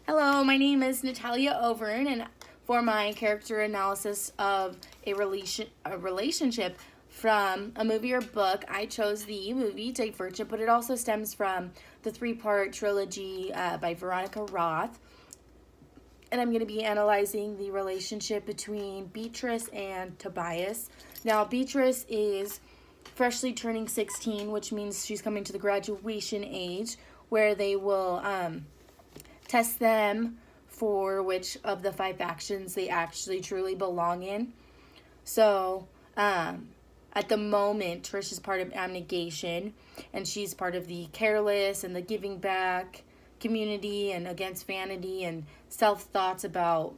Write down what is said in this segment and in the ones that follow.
Hello, my name is Natalya Overn, and for my character analysis of a relationship from a movie or book, I chose the movie Divergent, but it also stems from the three-part trilogy by Veronica Roth. And I'm going to be analyzing the relationship between Beatrice and Tobias. Now, Beatrice is freshly turning 16, which means she's coming to the graduation age where they will test them for which of the five factions they actually truly belong in. So, at the moment, Trish is part of Abnegation, and she's part of the Careless and the Giving Back community and against vanity and self-thoughts about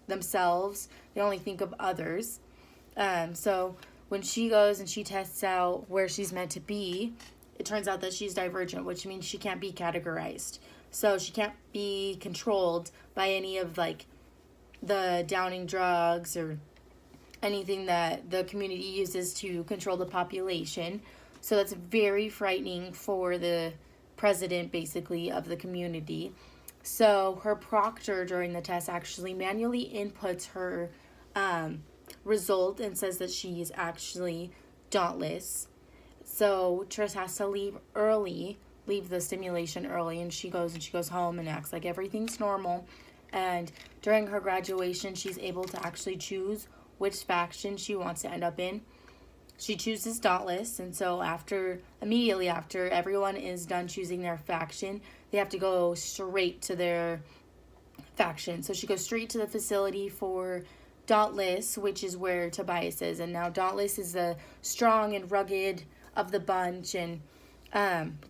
themselves. They only think of others. So when she goes and she tests out where she's meant to be, it turns out that she's divergent, which means she can't be categorized. So she can't be controlled by any of the downing drugs or anything that the community uses to control the population. So that's very frightening for the president, basically, of the community. So her proctor during the test actually manually inputs her result and says that she's actually dauntless. So Trish has to leave the stimulation early, and she goes home and acts like everything's normal. And during her graduation, she's able to actually choose which faction she wants to end up in. She chooses Dauntless, and so immediately after everyone is done choosing their faction, they have to go straight to their faction. So she goes straight to the facility for Dauntless, which is where Tobias is. And now Dauntless is the strong and rugged of the bunch, and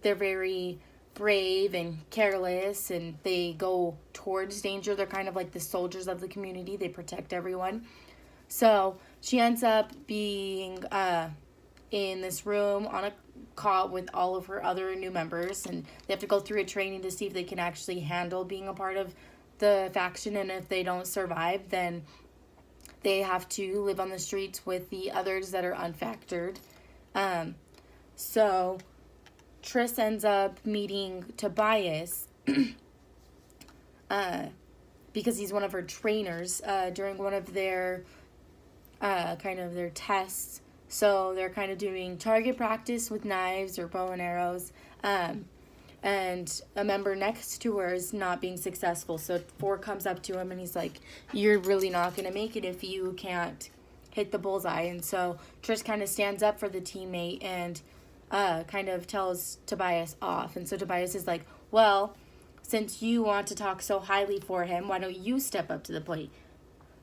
they're very brave and careless, and they go towards danger. They're kind of like the soldiers of the community. They protect everyone. So she ends up being in this room on a call with all of her other new members, and they have to go through a training to see if they can actually handle being a part of the faction, and if they don't survive, then they have to live on the streets with the others that are unfactored. So Triss ends up meeting Tobias because he's one of her trainers during one of their their tests. So they're kind of doing target practice with knives or bow and arrows. And a member next to her is not being successful. So Ford comes up to him and he's like, "You're really not going to make it if you can't hit the bullseye." And so Trish kind of stands up for the teammate and kind of tells Tobias off. And so Tobias is like, "Well, since you want to talk so highly for him, why don't you step up to the plate?"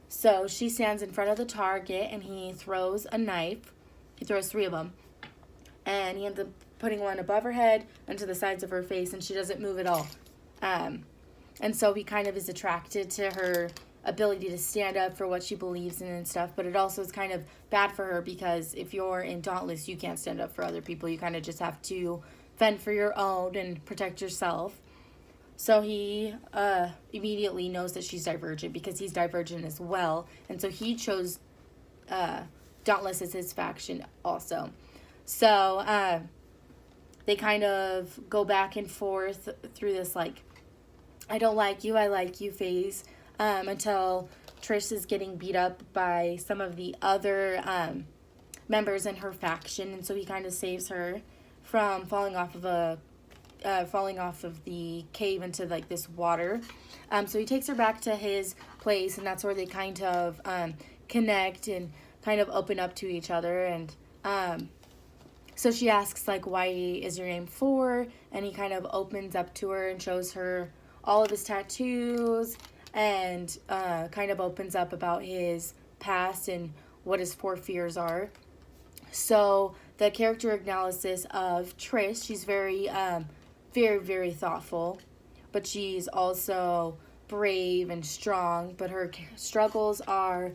So she stands in front of the target and he throws a knife. He throws three of them. And he ends up putting one above her head and to the sides of her face, and she doesn't move at all. And so he kind of is attracted to her ability to stand up for what she believes in and stuff, but it also is kind of bad for her because if you're in Dauntless, you can't stand up for other people. You kind of just have to fend for your own and protect yourself. So he immediately knows that she's divergent because he's divergent as well. And so he chose Dauntless as his faction also. So they kind of go back and forth through this, I don't like you, I like you phase until Trish is getting beat up by some of the other members in her faction. And so he kind of saves her from falling off of the cave into this water. So he takes her back to his place, and that's where they kind of connect and kind of open up to each other. And so she asks why is your name For? And he kind of opens up to her and shows her all of his tattoos and kind of opens up about his past and what his four fears are. So the character analysis of Trish, she's very very, very thoughtful, but she's also brave and strong, but her struggles are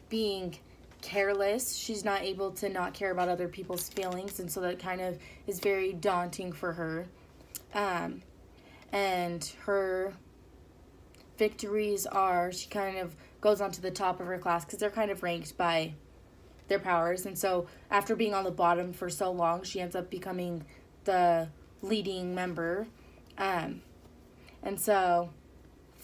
being careless. She's not able to not care about other people's feelings, and so that kind of is very daunting for her. And her victories are she kind of goes on to the top of her class because they're kind of ranked by their powers, and so after being on the bottom for so long, she ends up becoming the leading member. And so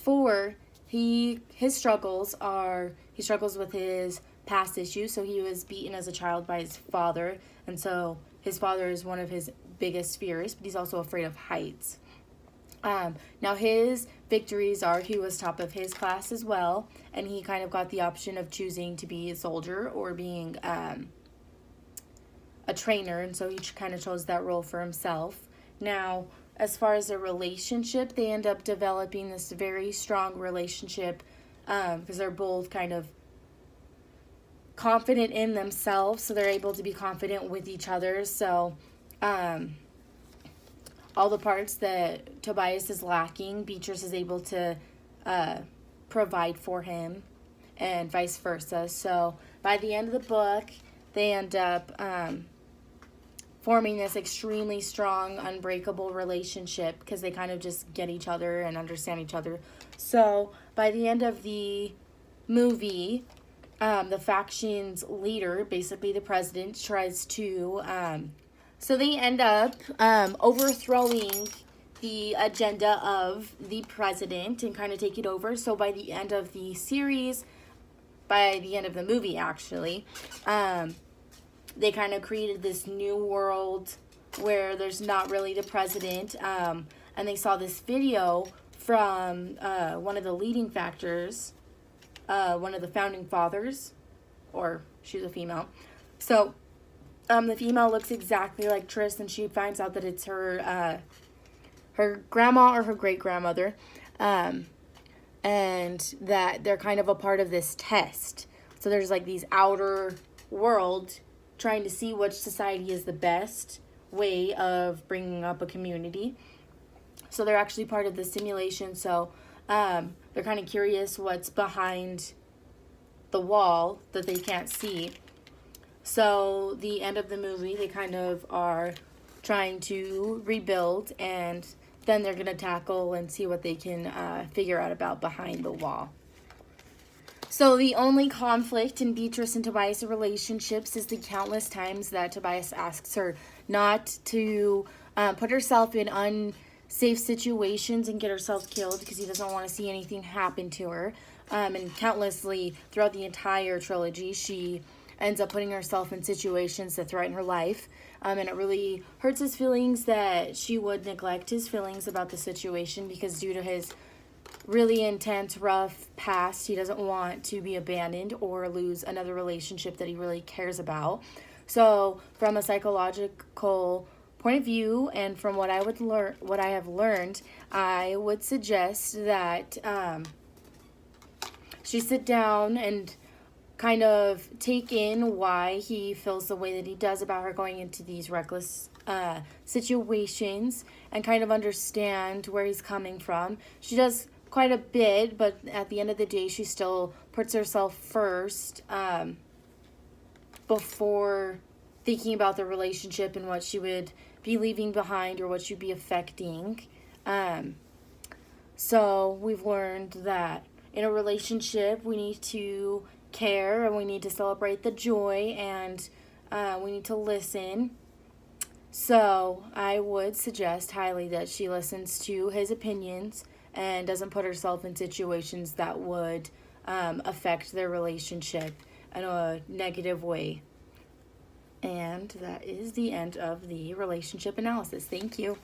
4, his struggles are, he struggles with his past issues. So he was beaten as a child by his father, and so his father is one of his biggest fears, but he's also afraid of heights. Now his victories are he was top of his class as well, and he kind of got the option of choosing to be a soldier or being a trainer, and so he kind of chose that role for himself. Now, as far as a relationship, they end up developing this very strong relationship because they're both kind of confident in themselves, so they're able to be confident with each other. So all the parts that Tobias is lacking, Beatrice is able to provide for him, and vice versa. So by the end of the book, they end up forming this extremely strong, unbreakable relationship because they kind of just get each other and understand each other. So by the end of the movie, the faction's leader, basically the president, tries to so they end up overthrowing the agenda of the president and kind of take it over. So by the end of the series, by the end of the movie actually, they kind of created this new world where there's not really the president. And they saw this video from one of the leading factors, one of the founding fathers, or she's a female. So the female looks exactly like Tris, and she finds out that it's her grandma or her great-grandmother, and that they're kind of a part of this test. So there's like these outer world trying to see which society is the best way of bringing up a community. So they're actually part of the simulation. So they're kind of curious what's behind the wall that they can't see. So the end of the movie, they kind of are trying to rebuild, and then they're going to tackle and see what they can figure out about behind the wall. So the only conflict in Beatrice and Tobias' relationships is the countless times that Tobias asks her not to put herself in unsafe situations and get herself killed because he doesn't want to see anything happen to her. And countlessly throughout the entire trilogy, she ends up putting herself in situations that threaten her life. And it really hurts his feelings that she would neglect his feelings about the situation because due to his really intense, rough past, he doesn't want to be abandoned or lose another relationship that he really cares about. So from a psychological point of view, and from what I have learned, I would suggest that she sit down and kind of take in why he feels the way that he does about her going into these reckless situations, and kind of understand where he's coming from. She does quite a bit, but at the end of the day, she still puts herself first before thinking about the relationship and what she would be leaving behind or what she'd be affecting. So we've learned that in a relationship, we need to care, and we need to celebrate the joy, and we need to listen. So I would suggest highly that she listens to his opinions and doesn't put herself in situations that would affect their relationship in a negative way. And that is the end of the relationship analysis. Thank you.